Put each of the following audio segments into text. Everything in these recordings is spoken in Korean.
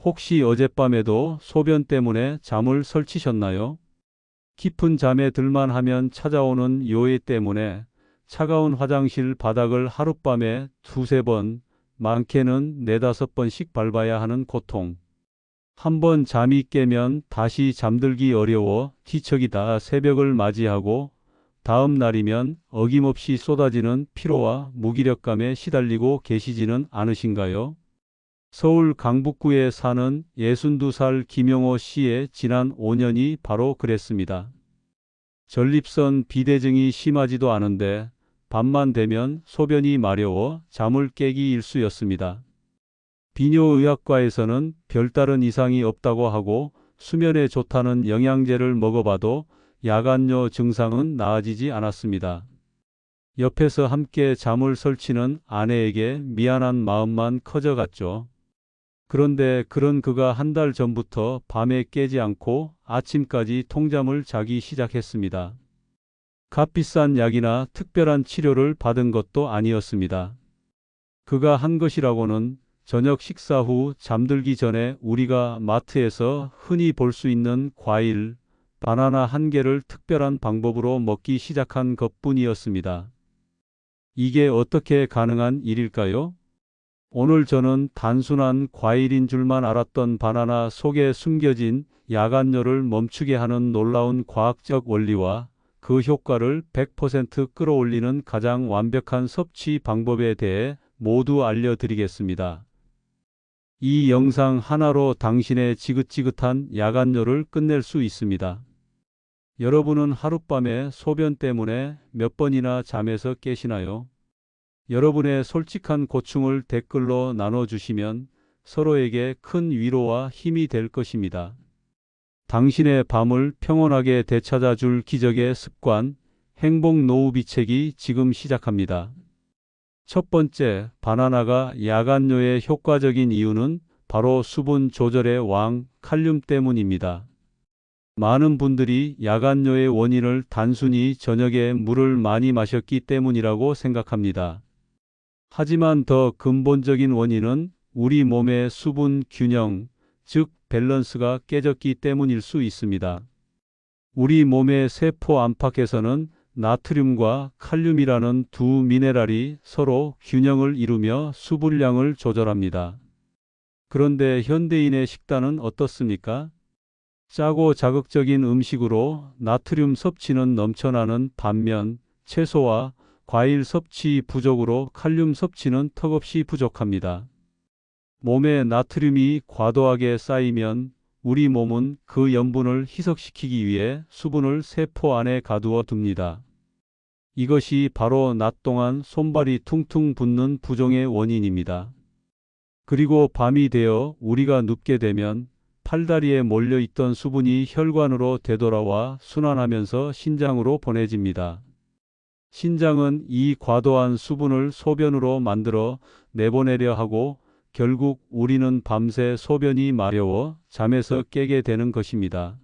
혹시 어젯밤에도 소변 때문에 잠을 설치셨나요? 깊은 잠에 들만 하면 찾아오는 요해 때문에 차가운 화장실 바닥을 하룻밤에 두세 번, 많게는 네다섯 번씩 밟아야 하는 고통. 한 번 잠이 깨면 다시 잠들기 어려워 뒤척이다 새벽을 맞이하고 다음 날이면 어김없이 쏟아지는 피로와 무기력감에 시달리고 계시지는 않으신가요? 서울 강북구에 사는 62살 김용호 씨의 지난 5년이 바로 그랬습니다. 전립선 비대증이 심하지도 않은데 밤만 되면 소변이 마려워 잠을 깨기 일쑤였습니다. 비뇨의학과에서는 별다른 이상이 없다고 하고 수면에 좋다는 영양제를 먹어봐도 야간뇨 증상은 나아지지 않았습니다. 옆에서 함께 잠을 설치는 아내에게 미안한 마음만 커져갔죠. 그런데 그런 그가 한 달 전부터 밤에 깨지 않고 아침까지 통잠을 자기 시작했습니다. 값비싼 약이나 특별한 치료를 받은 것도 아니었습니다. 그가 한 것이라고는 저녁 식사 후 잠들기 전에 우리가 마트에서 흔히 볼 수 있는 과일, 바나나 한 개를 특별한 방법으로 먹기 시작한 것뿐이었습니다. 이게 어떻게 가능한 일일까요? 오늘 저는 단순한 과일인 줄만 알았던 바나나 속에 숨겨진 야간뇨를 멈추게 하는 놀라운 과학적 원리와 그 효과를 100% 끌어올리는 가장 완벽한 섭취 방법에 대해 모두 알려드리겠습니다. 이 영상 하나로 당신의 지긋지긋한 야간뇨를 끝낼 수 있습니다. 여러분은 하룻밤에 소변 때문에 몇 번이나 잠에서 깨시나요? 여러분의 솔직한 고충을 댓글로 나눠주시면 서로에게 큰 위로와 힘이 될 것입니다. 당신의 밤을 평온하게 되찾아줄 기적의 습관, 행복 노후 비책이 지금 시작합니다. 첫 번째, 바나나가 야간뇨에 효과적인 이유는 바로 수분 조절의 왕, 칼륨 때문입니다. 많은 분들이 야간뇨의 원인을 단순히 저녁에 물을 많이 마셨기 때문이라고 생각합니다. 하지만 더 근본적인 원인은 우리 몸의 수분 균형, 즉 밸런스가 깨졌기 때문일 수 있습니다. 우리 몸의 세포 안팎에서는 나트륨과 칼륨이라는 두 미네랄이 서로 균형을 이루며 수분량을 조절합니다. 그런데 현대인의 식단은 어떻습니까? 짜고 자극적인 음식으로 나트륨 섭취는 넘쳐나는 반면 채소와 과일 섭취 부족으로 칼륨 섭취는 턱없이 부족합니다. 몸에 나트륨이 과도하게 쌓이면 우리 몸은 그 염분을 희석시키기 위해 수분을 세포 안에 가두어 둡니다. 이것이 바로 낮 동안 손발이 퉁퉁 붓는 부종의 원인입니다. 그리고 밤이 되어 우리가 눕게 되면 팔다리에 몰려있던 수분이 혈관으로 되돌아와 순환하면서 신장으로 보내집니다. 신장은 이 과도한 수분을 소변으로 만들어 내보내려 하고 결국 우리는 밤새 소변이 마려워 잠에서 깨게 되는 것입니다.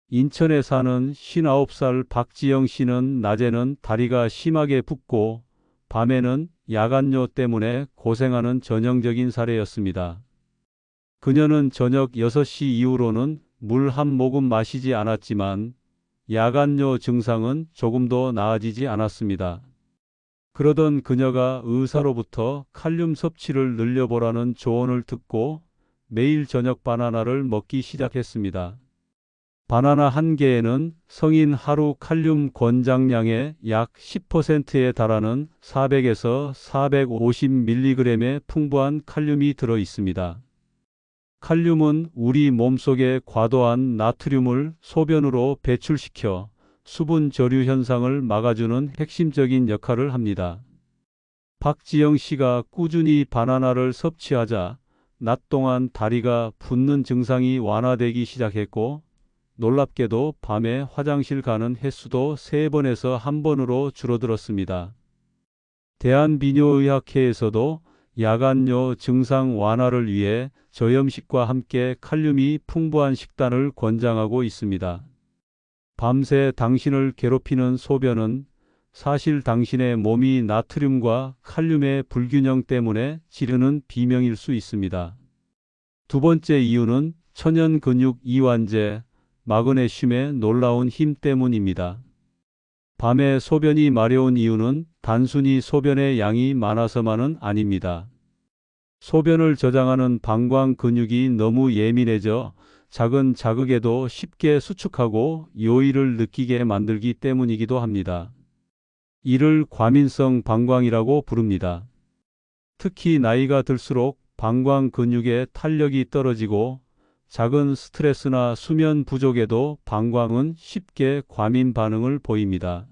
인천에 사는 59살 박지영 씨는 낮에는 다리가 심하게 붓고 밤에는 야간뇨 때문에 고생하는 전형적인 사례였습니다. 그녀는 저녁 6시 이후로는 물 한 모금 마시지 않았지만 야간뇨 증상은 조금도 나아지지 않았습니다. 그러던 그녀가 의사로부터 칼륨 섭취를 늘려보라는 조언을 듣고 매일 저녁 바나나를 먹기 시작했습니다. 바나나 한 개에는 성인 하루 칼륨 권장량의 약 10%에 달하는 400에서 450mg의 풍부한 칼륨이 들어 있습니다. 칼륨은 우리 몸속의 과도한 나트륨을 소변으로 배출시켜 수분 저류 현상을 막아주는 핵심적인 역할을 합니다. 박지영 씨가 꾸준히 바나나를 섭취하자 낮 동안 다리가 붓는 증상이 완화되기 시작했고 놀랍게도 밤에 화장실 가는 횟수도 3번에서 1번으로 줄어들었습니다. 대한비뇨의학회에서도 야간뇨 증상 완화를 위해 저염식과 함께 칼륨이 풍부한 식단을 권장하고 있습니다. 밤새 당신을 괴롭히는 소변은 사실 당신의 몸이 나트륨과 칼륨의 불균형 때문에 지르는 비명일 수 있습니다. 두 번째 이유는 천연 근육 이완제 마그네슘의 놀라운 힘 때문입니다. 밤에 소변이 마려운 이유는 단순히 소변의 양이 많아서만은 아닙니다. 소변을 저장하는 방광 근육이 너무 예민해져 작은 자극에도 쉽게 수축하고 요의를 느끼게 만들기 때문이기도 합니다. 이를 과민성 방광이라고 부릅니다. 특히 나이가 들수록 방광 근육의 탄력이 떨어지고 작은 스트레스나 수면 부족에도 방광은 쉽게 과민 반응을 보입니다.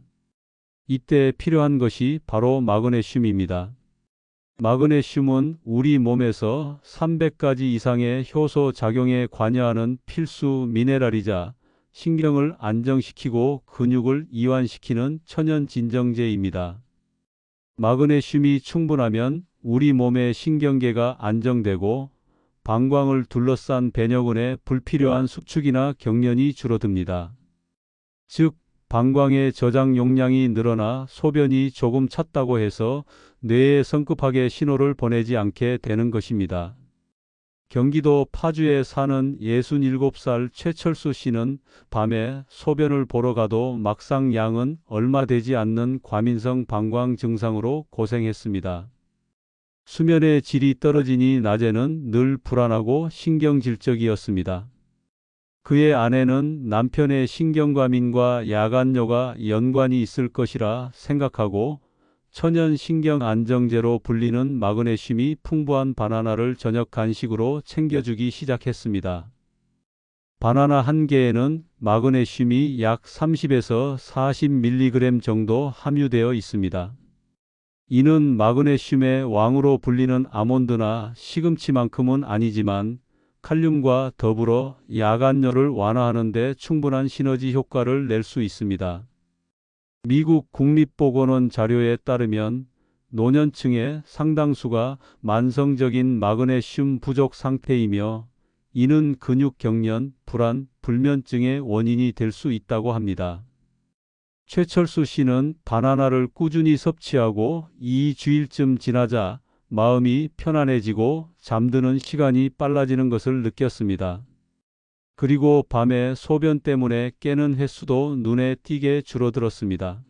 이때 필요한 것이 바로 마그네슘입니다. 마그네슘은 우리 몸에서 300가지 이상의 효소 작용에 관여하는 필수 미네랄이자 신경을 안정시키고 근육을 이완시키는 천연 진정제입니다. 마그네슘이 충분하면 우리 몸의 신경계가 안정되고 방광을 둘러싼 배녀근의 불필요한 수축이나 경련이 줄어듭니다. 즉, 방광의 저장 용량이 늘어나 소변이 조금 찼다고 해서 뇌에 성급하게 신호를 보내지 않게 되는 것입니다. 경기도 파주에 사는 67살 최철수 씨는 밤에 소변을 보러 가도 막상 양은 얼마 되지 않는 과민성 방광 증상으로 고생했습니다. 수면의 질이 떨어지니 낮에는 늘 불안하고 신경질적이었습니다. 그의 아내는 남편의 신경과민과 야간뇨가 연관이 있을 것이라 생각하고 천연 신경 안정제로 불리는 마그네슘이 풍부한 바나나를 저녁 간식으로 챙겨주기 시작했습니다. 바나나 한 개에는 마그네슘이 약 30에서 40mg 정도 함유되어 있습니다. 이는 마그네슘의 왕으로 불리는 아몬드나 시금치만큼은 아니지만 칼륨과 더불어 야간뇨를 완화하는 데 충분한 시너지 효과를 낼 수 있습니다. 미국 국립보건원 자료에 따르면 노년층의 상당수가 만성적인 마그네슘 부족 상태이며 이는 근육 경련, 불안, 불면증의 원인이 될 수 있다고 합니다. 최철수 씨는 바나나를 꾸준히 섭취하고 2주일쯤 지나자 마음이 편안해지고 잠드는 시간이 빨라지는 것을 느꼈습니다. 그리고 밤에 소변 때문에 깨는 횟수도 눈에 띄게 줄어들었습니다.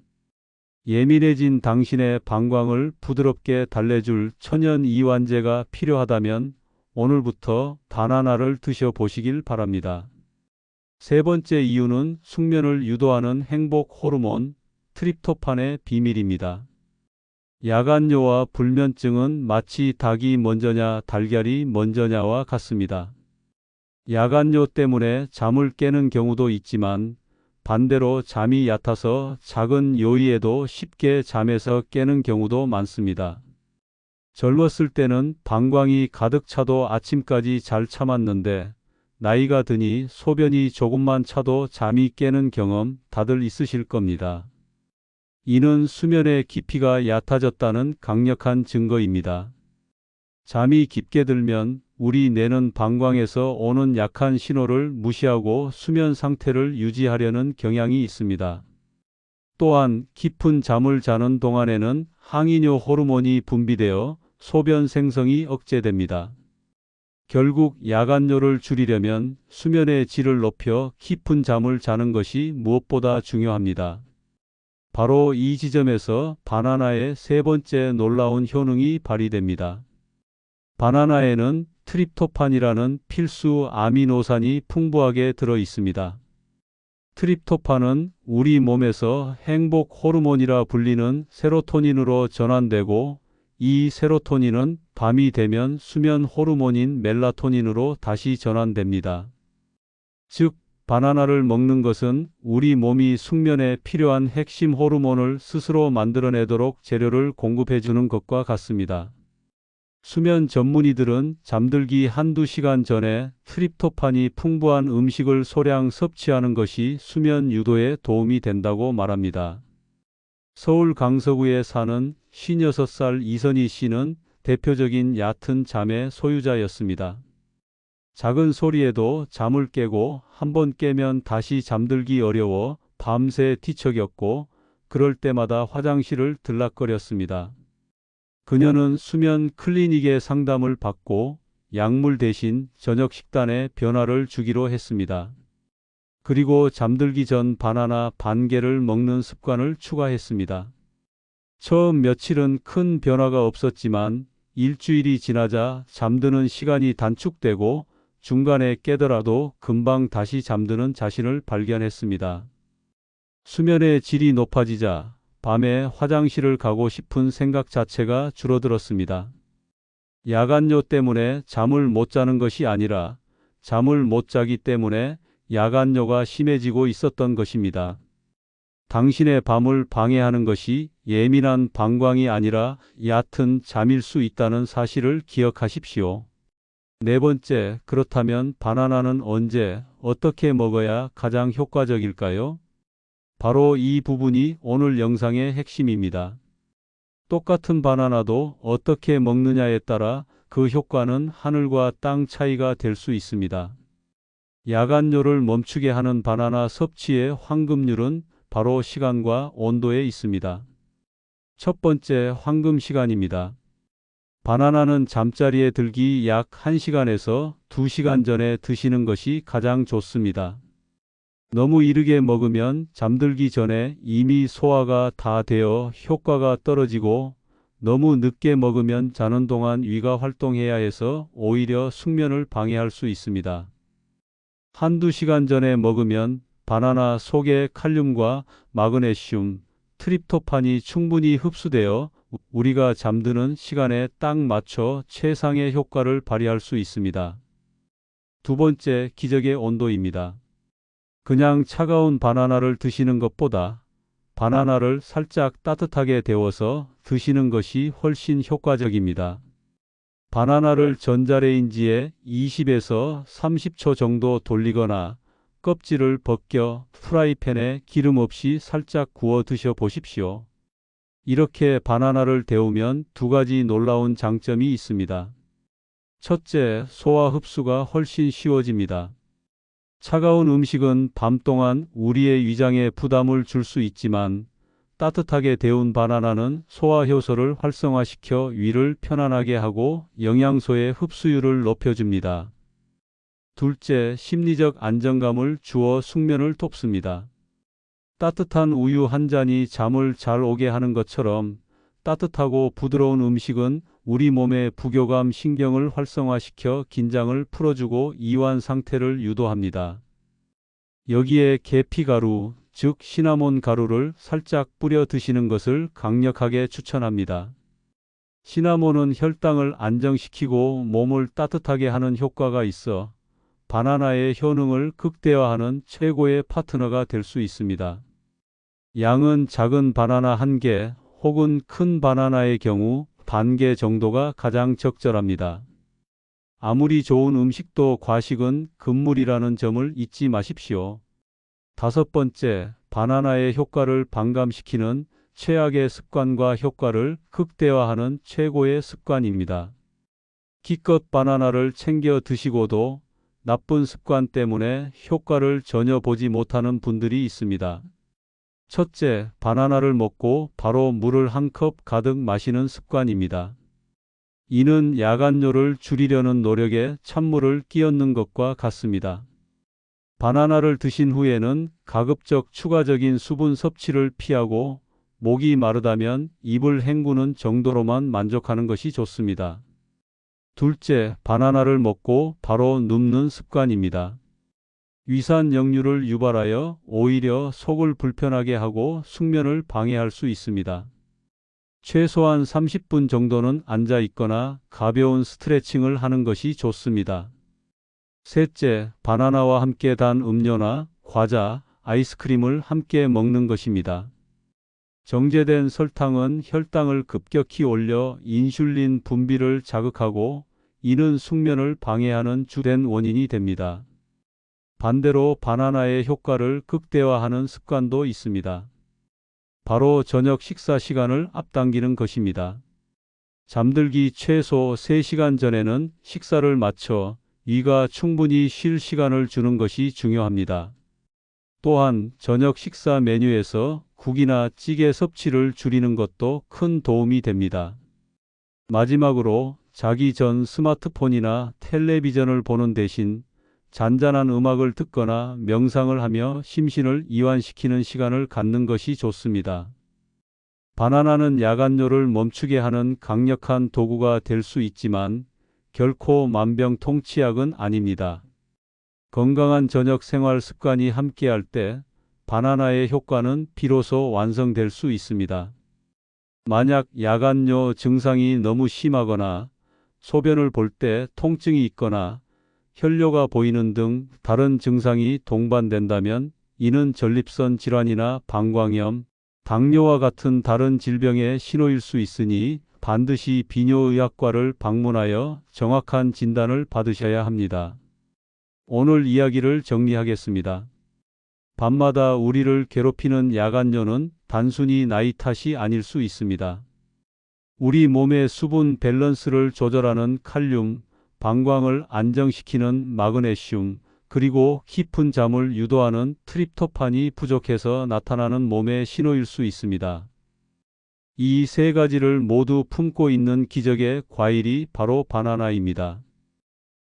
예민해진 당신의 방광을 부드럽게 달래줄 천연 이완제가 필요하다면 오늘부터 바나나를 드셔보시길 바랍니다. 세 번째 이유는 숙면을 유도하는 행복 호르몬 트립토판의 비밀입니다. 야간뇨와 불면증은 마치 닭이 먼저냐 달걀이 먼저냐와 같습니다. 야간뇨 때문에 잠을 깨는 경우도 있지만 반대로 잠이 얕아서 작은 요의에도 쉽게 잠에서 깨는 경우도 많습니다. 젊었을 때는 방광이 가득 차도 아침까지 잘 참았는데 나이가 드니 소변이 조금만 차도 잠이 깨는 경험 다들 있으실 겁니다. 이는 수면의 깊이가 얕아졌다는 강력한 증거입니다. 잠이 깊게 들면 우리 뇌는 방광에서 오는 약한 신호를 무시하고 수면 상태를 유지하려는 경향이 있습니다. 또한 깊은 잠을 자는 동안에는 항이뇨 호르몬이 분비되어 소변 생성이 억제됩니다. 결국 야간뇨를 줄이려면 수면의 질을 높여 깊은 잠을 자는 것이 무엇보다 중요합니다. 바로 이 지점에서 바나나의 세 번째 놀라운 효능이 발휘됩니다. 바나나에는 트립토판이라는 필수 아미노산이 풍부하게 들어 있습니다. 트립토판은 우리 몸에서 행복 호르몬이라 불리는 세로토닌으로 전환되고 이 세로토닌은 밤이 되면 수면 호르몬인 멜라토닌으로 다시 전환됩니다. 즉, 바나나를 먹는 것은 우리 몸이 숙면에 필요한 핵심 호르몬을 스스로 만들어내도록 재료를 공급해주는 것과 같습니다. 수면 전문의들은 잠들기 한두 시간 전에 트립토판이 풍부한 음식을 소량 섭취하는 것이 수면 유도에 도움이 된다고 말합니다. 서울 강서구에 사는 56살 이선희 씨는 대표적인 얕은 잠의 소유자였습니다. 작은 소리에도 잠을 깨고 한번 깨면 다시 잠들기 어려워 밤새 뒤척였고 그럴 때마다 화장실을 들락거렸습니다. 그녀는 수면 클리닉에 상담을 받고 약물 대신 저녁 식단에 변화를 주기로 했습니다. 그리고 잠들기 전 바나나 반 개를 먹는 습관을 추가했습니다. 처음 며칠은 큰 변화가 없었지만 일주일이 지나자 잠드는 시간이 단축되고 중간에 깨더라도 금방 다시 잠드는 자신을 발견했습니다. 수면의 질이 높아지자 밤에 화장실을 가고 싶은 생각 자체가 줄어들었습니다. 야간요 때문에 잠을 못 자는 것이 아니라 잠을 못 자기 때문에 야간요가 심해지고 있었던 것입니다. 당신의 밤을 방해하는 것이 예민한 방광이 아니라 얕은 잠일 수 있다는 사실을 기억하십시오. 네 번째, 그렇다면 바나나는 언제, 어떻게 먹어야 가장 효과적일까요? 바로 이 부분이 오늘 영상의 핵심입니다. 똑같은 바나나도 어떻게 먹느냐에 따라 그 효과는 하늘과 땅 차이가 될 수 있습니다. 야간요를 멈추게 하는 바나나 섭취의 황금률은 바로 시간과 온도에 있습니다. 첫 번째, 황금 시간입니다. 바나나는 잠자리에 들기 약 1시간에서 2시간 전에 드시는 것이 가장 좋습니다. 너무 이르게 먹으면 잠들기 전에 이미 소화가 다 되어 효과가 떨어지고 너무 늦게 먹으면 자는 동안 위가 활동해야 해서 오히려 숙면을 방해할 수 있습니다. 한두 시간 전에 먹으면 바나나 속의 칼륨과 마그네슘, 트립토판이 충분히 흡수되어 우리가 잠드는 시간에 딱 맞춰 최상의 효과를 발휘할 수 있습니다. 두 번째, 기적의 온도입니다. 그냥 차가운 바나나를 드시는 것보다 바나나를 살짝 따뜻하게 데워서 드시는 것이 훨씬 효과적입니다. 바나나를 전자레인지에 20에서 30초 정도 돌리거나 껍질을 벗겨 프라이팬에 기름 없이 살짝 구워 드셔 보십시오. 이렇게 바나나를 데우면 두 가지 놀라운 장점이 있습니다. 첫째, 소화 흡수가 훨씬 쉬워집니다. 차가운 음식은 밤 동안 우리의 위장에 부담을 줄 수 있지만 따뜻하게 데운 바나나는 소화 효소를 활성화시켜 위를 편안하게 하고 영양소의 흡수율을 높여줍니다. 둘째, 심리적 안정감을 주어 숙면을 돕습니다. 따뜻한 우유 한 잔이 잠을 잘 오게 하는 것처럼 따뜻하고 부드러운 음식은 우리 몸의 부교감 신경을 활성화시켜 긴장을 풀어주고 이완 상태를 유도합니다. 여기에 계피가루, 즉 시나몬 가루를 살짝 뿌려 드시는 것을 강력하게 추천합니다. 시나몬은 혈당을 안정시키고 몸을 따뜻하게 하는 효과가 있어 바나나의 효능을 극대화하는 최고의 파트너가 될 수 있습니다. 양은 작은 바나나 1개 혹은 큰 바나나의 경우 반 개 정도가 가장 적절합니다. 아무리 좋은 음식도 과식은 금물이라는 점을 잊지 마십시오. 다섯 번째, 바나나의 효과를 반감시키는 최악의 습관과 효과를 극대화하는 최고의 습관입니다. 기껏 바나나를 챙겨 드시고도 나쁜 습관 때문에 효과를 전혀 보지 못하는 분들이 있습니다. 첫째, 바나나를 먹고 바로 물을 한 컵 가득 마시는 습관입니다. 이는 야간요를 줄이려는 노력에 찬물을 끼얹는 것과 같습니다. 바나나를 드신 후에는 가급적 추가적인 수분 섭취를 피하고 목이 마르다면 입을 헹구는 정도로만 만족하는 것이 좋습니다. 둘째, 바나나를 먹고 바로 눕는 습관입니다. 위산 역류를 유발하여 오히려 속을 불편하게 하고 숙면을 방해할 수 있습니다. 최소한 30분 정도는 앉아 있거나 가벼운 스트레칭을 하는 것이 좋습니다. 셋째, 바나나와 함께 단 음료나 과자, 아이스크림을 함께 먹는 것입니다. 정제된 설탕은 혈당을 급격히 올려 인슐린 분비를 자극하고 이는 숙면을 방해하는 주된 원인이 됩니다. 반대로 바나나의 효과를 극대화하는 습관도 있습니다. 바로 저녁 식사 시간을 앞당기는 것입니다. 잠들기 최소 3시간 전에는 식사를 마쳐 위가 충분히 쉴 시간을 주는 것이 중요합니다. 또한 저녁 식사 메뉴에서 국이나 찌개 섭취를 줄이는 것도 큰 도움이 됩니다. 마지막으로 자기 전 스마트폰이나 텔레비전을 보는 대신 잔잔한 음악을 듣거나 명상을 하며 심신을 이완시키는 시간을 갖는 것이 좋습니다. 바나나는 야간뇨를 멈추게 하는 강력한 도구가 될 수 있지만 결코 만병통치약은 아닙니다. 건강한 저녁 생활 습관이 함께할 때 바나나의 효과는 비로소 완성될 수 있습니다. 만약 야간뇨 증상이 너무 심하거나 소변을 볼 때 통증이 있거나 혈뇨가 보이는 등 다른 증상이 동반된다면 이는 전립선 질환이나 방광염, 당뇨와 같은 다른 질병의 신호일 수 있으니 반드시 비뇨의학과를 방문하여 정확한 진단을 받으셔야 합니다. 오늘 이야기를 정리하겠습니다. 밤마다 우리를 괴롭히는 야간뇨는 단순히 나이 탓이 아닐 수 있습니다. 우리 몸의 수분 밸런스를 조절하는 칼륨, 방광을 안정시키는 마그네슘, 그리고 깊은 잠을 유도하는 트립토판이 부족해서 나타나는 몸의 신호일 수 있습니다. 이 세 가지를 모두 품고 있는 기적의 과일이 바로 바나나입니다.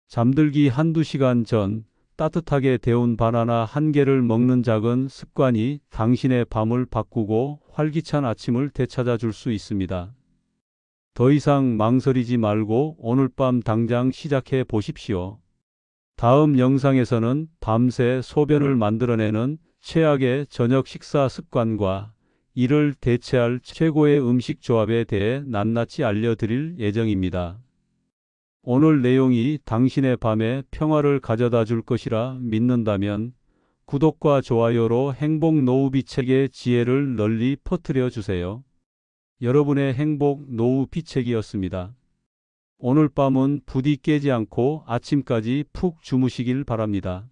잠들기 한두 시간 전 따뜻하게 데운 바나나 한 개를 먹는 작은 습관이 당신의 밤을 바꾸고 활기찬 아침을 되찾아 줄 수 있습니다. 더 이상 망설이지 말고 오늘 밤 당장 시작해 보십시오. 다음 영상에서는 밤새 소변을 만들어내는 최악의 저녁 식사 습관과 이를 대체할 최고의 음식 조합에 대해 낱낱이 알려드릴 예정입니다. 오늘 내용이 당신의 밤에 평화를 가져다 줄 것이라 믿는다면 구독과 좋아요로 행복 노후 비책의 지혜를 널리 퍼뜨려 주세요. 여러분의 행복 노후 비책이었습니다. 오늘 밤은 부디 깨지 않고 아침까지 푹 주무시길 바랍니다.